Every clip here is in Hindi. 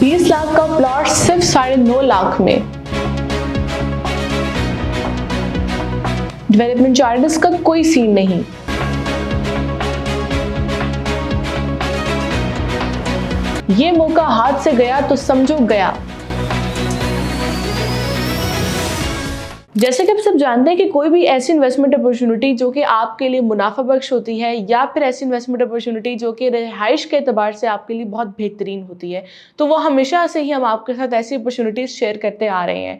20 लाख का प्लॉट सिर्फ 9.5 लाख में। डेवलपमेंट चार्जेस का कोई सीन नहीं। ये मौका हाथ से गया तो समझो गया। जैसे कि आप सब जानते हैं कि कोई भी ऐसी इन्वेस्टमेंट अपॉर्चुनिटी जो कि आपके लिए मुनाफा बख्श होती है, या फिर ऐसी इन्वेस्टमेंट अपॉर्चुनिटी जो कि रिहाइश के एतबार से आपके लिए बहुत बेहतरीन होती है, तो वो हमेशा से ही हम आपके साथ ऐसी अपॉर्चुनिटीज शेयर करते आ रहे हैं।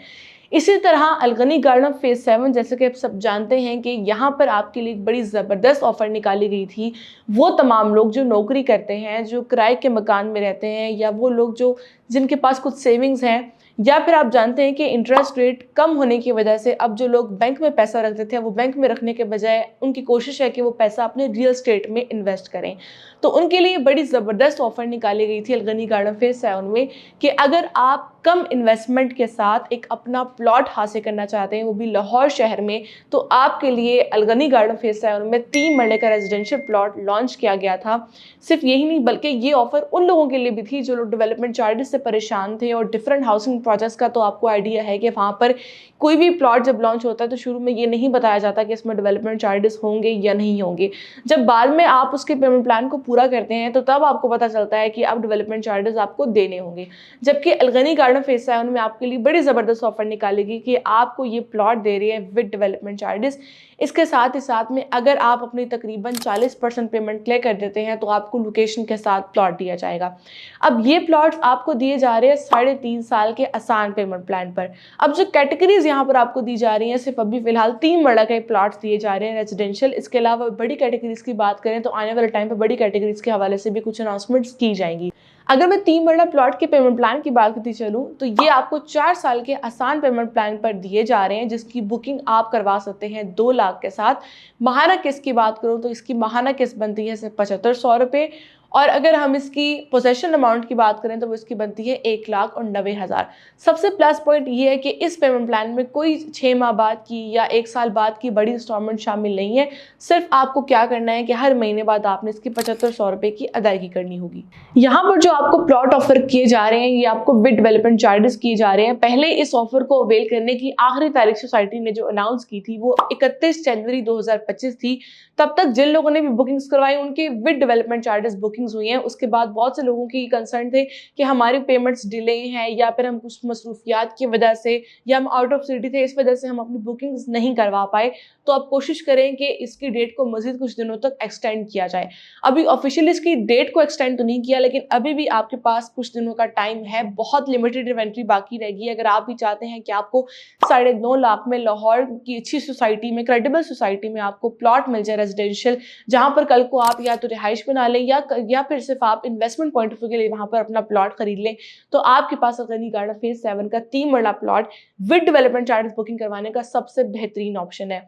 इसी तरह अलगनी गार्डन फेज 7, जैसे कि आप सब जानते हैं कि यहाँ पर आपके लिए एक बड़ी ज़बरदस्त ऑफर निकाली गई थी। वो तमाम लोग जो नौकरी करते हैं, जो किराए के मकान में रहते हैं, या वो लोग जो जिनके पास कुछ सेविंग्स हैं, या फिर आप जानते हैं कि इंटरेस्ट रेट कम होने की वजह से अब जो लोग बैंक में पैसा रखते थे वो बैंक में रखने के बजाय उनकी कोशिश है कि वो पैसा अपने रियल स्टेट में इन्वेस्ट करें, तो उनके लिए बड़ी ज़बरदस्त ऑफर निकाली गई थी अलगनी गार्डन फेज 7 में कि अगर आप कम इन्वेस्टमेंट के साथ एक अपना प्लॉट हासिल करना चाहते हैं, वो भी लाहौर शहर में, तो आपके लिए अलगनी गार्डन फेज 7 में 3 मरले का रेजिडेंशियल प्लॉट लॉन्च किया गया था। सिर्फ यही नहीं बल्कि ये ऑफर उन लोगों के लिए भी थी जो लोग डेवलपमेंट चार्जेस से परेशान थे, और डिफरेंट हाउसिंग प्रोजेक्ट्स का तो आपको आइडिया है कि वहाँ पर कोई भी प्लॉट जब लॉन्च होता है तो शुरू में ये नहीं बताया जाता कि इसमें डेवलपमेंट चार्जेस होंगे या नहीं होंगे। जब बाद में आप उसके पेमेंट प्लान को पूरा करते हैं तो तब आपको पता चलता है कि अब डेवलपमेंट चार्जेस आपको देने होंगे। जबकि अलगनी गार्डन फेज 7 में आपके लिए बड़ी ज़बरदस्त ऑफर निकालेगी कि आपको ये प्लॉट दे रही है विद डेवलपमेंट चार्जेस। इसके साथ ही साथ में अगर आप अपनी तकरीबन 40% पेमेंट क्लियर कर देते हैं तो आपको लोकेशन के साथ प्लॉट दिया जाएगा। अब ये प्लॉट्स आपको दिए जा रहे हैं 3.5 साल के आसान पेमेंट प्लान पर। अब जो कैटेगरीज यहाँ पर आपको दी जा रही हैं, सिर्फ अभी फिलहाल 3 मरला के प्लॉट्स दिए जा रहे हैं रेजिडेंशियल। इसके अलावा बड़ी कैटेगरीज की बात करें तो आने वाले टाइम पर बड़ी कैटेगरीज के हवाले से भी कुछ अनाउंसमेंट्स की जाएंगी। अगर मैं 3 मरला प्लॉट के पेमेंट प्लान की बात करती चलूँ तो ये आपको 4 साल के आसान पेमेंट प्लान पर दिए जा रहे हैं, जिसकी बुकिंग आप करवा सकते हैं 2 लाख के साथ। माहाना किस्त की बात करूँ तो इसकी माहाना किस्त बनती है सिर्फ 7500 रुपये, और अगर हम इसकी पोजेशन अमाउंट की बात करें तो वो इसकी बनती है 1,90,000। सबसे प्लस पॉइंट ये है कि इस पेमेंट प्लान में कोई 6 माह बाद की या 1 साल बाद की बड़ी इंस्टॉलमेंट शामिल नहीं है। सिर्फ आपको क्या करना है कि हर महीने बाद आपने इसकी 7500 रुपये की अदायगी करनी होगी। यहाँ पर जो आपको प्लॉट ऑफर किए जा रहे हैं ये आपको विद डेवलपमेंट चार्जेस किए जा रहे हैं। पहले इस ऑफर को अवेल करने की आखिरी तारीख सोसाइटी ने जो अनाउंस की थी वो 31 जनवरी 2025 थी। तब तक जिन लोगों ने भी बुकिंग्स करवाई उनके विद डेवलपमेंट चार्जेस बुकिंग्स हुई हैं। उसके बाद बहुत से लोगों की कंसर्न थे कि हमारी पेमेंट्स डिले हैं, या फिर हम कुछ मसरूफियात की वजह से, या हम आउट ऑफ सिटी थे, इस वजह से हम अपनी बुकिंग्स नहीं करवा पाए। तो अब कोशिश करें कि इसकी डेट को मजीद कुछ दिनों तक एक्सटेंड किया जाए। अभी ऑफिशियली इसकी डेट को एक्सटेंड तो नहीं किया, लेकिन अभी भी आपके पास कुछ दिनों का टाइम है। बहुत लिमिटेड इन्वेंट्री बाकी रहेगी। अगर आप भी चाहते हैं कि आपको 9.5 लाख में लाहौर की अच्छी सोसाइटी में, क्रेडिबल सोसाइटी में आपको प्लॉट मिल जाए रेजिडेंशियल, जहां पर कल को आप या तो रिहाइश बना लें या फिर सिर्फ आप इन्वेस्टमेंट पॉइंट ऑफ व्यू के लिए वहां पर अपना प्लॉट खरीद लें, तो आपके पास अलगनी गार्डन फेज 7 का 3 मरला plot with development charges booking करवाने का सबसे बेहतरीन ऑप्शन है।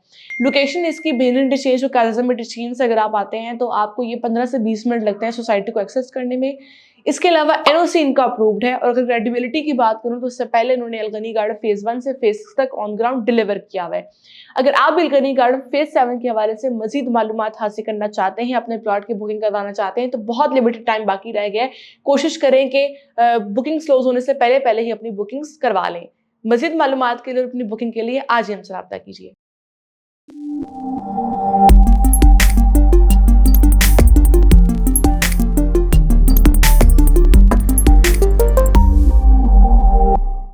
लोकेशन इसकी बेन इंटरचेंज और काजम इंटरचेंज से अगर आप आते हैं तो आपको ये 15 से 20 मिनट लगते हैं सोसाइटी को एक्सेस करने में। इसके अलावा एनओसी इनका अप्रूव्ड है, और अगर क्रेडिबिलिटी की बात करूं तो उससे पहले इन्होंने अलगनी गार्डन फेज 1 से फेज 6 तक ऑन ग्राउंड डिलीवर किया हुआ है। अगर आप अलगनी गार्डन फेज 7 के हवाले से मजीद मालूमात हासिल करना चाहते हैं, अपने प्लॉट की बुकिंग करवाना चाहते हैं, तो बहुत लिमिटेड टाइम बाकी रह गया है। कोशिश करें कि बुकिंग क्लोज होने से पहले पहले ही अपनी बुकिंग्स करवा लें। मजीद मालूमात के लिए अपनी बुकिंग के लिए आज ही हमसे रब्ता कीजिए।